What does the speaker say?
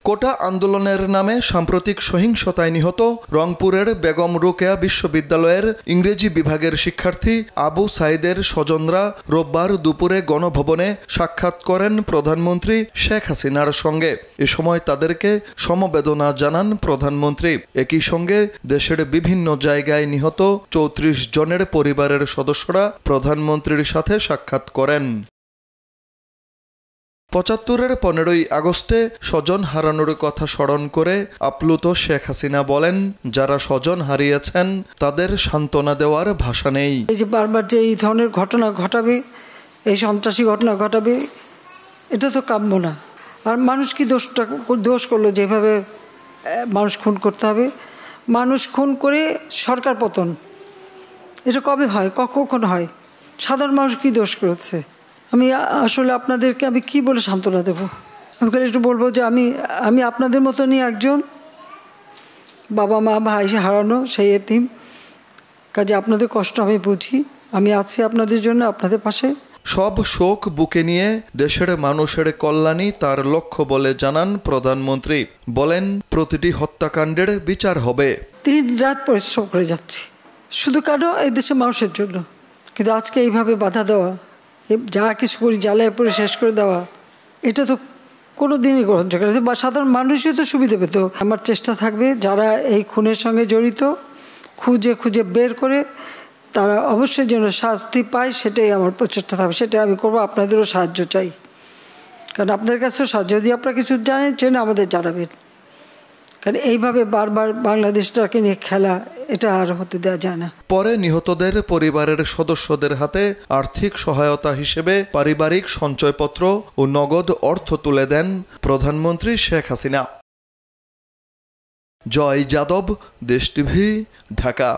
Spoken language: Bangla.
কোটা আন্দোলনের নামে সাম্প্রতিক সহিংসতায় নিহত রংপুরের বেগম রোকেয়া বিশ্ববিদ্যালয়ের ইংরেজি বিভাগের শিক্ষার্থী আবু সাইদের স্বজনরা রোববার দুপুরে গণভবনে সাক্ষাৎ করেন প্রধানমন্ত্রী শেখ হাসিনার সঙ্গে। এ সময় তাদেরকে সমবেদনা জানান প্রধানমন্ত্রী। একই সঙ্গে দেশের বিভিন্ন জায়গায় নিহত ৩৪ জনের পরিবারের সদস্যরা প্রধানমন্ত্রীর সাথে সাক্ষাৎ করেন। ৭৫-এর ১৫ই আগস্টে স্বজন হারানোর কথা স্মরণ করে আপ্লুত শেখ হাসিনা বলেন, যারা স্বজন হারিয়েছেন তাদের সান্ত্বনা দেওয়ার ভাষা নেই। এই যে বারবার যে এই ধরনের ঘটনা ঘটাবে, এই সন্ত্রাসী ঘটনা ঘটাবে, এটা তো কাম্য না। আর মানুষ কি দোষ করলো যেভাবে মানুষ খুন করতে হবে? মানুষ খুন করে সরকার পতন, এটা কবে হয়, কখন হয়? সাধারণ মানুষ কি দোষ করেছে? আমি আসলে আপনাদেরকে আমি কি বলে সান্ত্বনা দেব? আমি একটু বলবো যে আমি আপনাদের মতনই একজন বাবা মা ভাই হারানো সেই এতিম, কাজে আপনাদের কষ্ট আমি বুঝি। আমি আছি আপনাদের জন্য, আপনাদের পাশে। সব শোক বুকে নিয়ে দেশের মানুষের কল্যাণই তার লক্ষ্য বলে জানান প্রধানমন্ত্রী। বলেন, প্রতিটি হত্যাকাণ্ডের বিচার হবে। 3 রাত পরিশ্রম করে যাচ্ছি শুধু কারো এই দেশের মানুষের জন্য, কিন্তু আজকে এইভাবে বাধা দেওয়া, যা কিছু করি জ্বালায় পরে শেষ করে দেওয়া, এটা তো কোনো দিনই গ্রহণযোগ্য না। বা সাধারণ মানুষই তো সুবিধা পেত। আমার চেষ্টা থাকবে যারা এই খুনের সঙ্গে জড়িত খুঁজে বের করে তারা অবশ্যই যেন শাস্তি পায়, সেটাই আমার প্রচেষ্টা থাকবে। সেটাই আমি করবো। আপনাদেরও সাহায্য চাই, কারণ আপনাদের কাছেও সাহায্য, যদি আপনারা কিছু জানেন আমাদের জানাবেন। কারণ এইভাবে বারবার বাংলাদেশটাকে নিয়ে খেলা, এটা আর হতে দেওয়া যায় না। পরে নিহতদের পরিবারের সদস্যদের হাতে আর্থিক সহায়তা হিসেবে পারিবারিক সঞ্চয়পত্র ও নগদ অর্থ তুলে দেন প্রধানমন্ত্রী শেখ হাসিনা। জয় যাদব, দেশ টিভি, ঢাকা।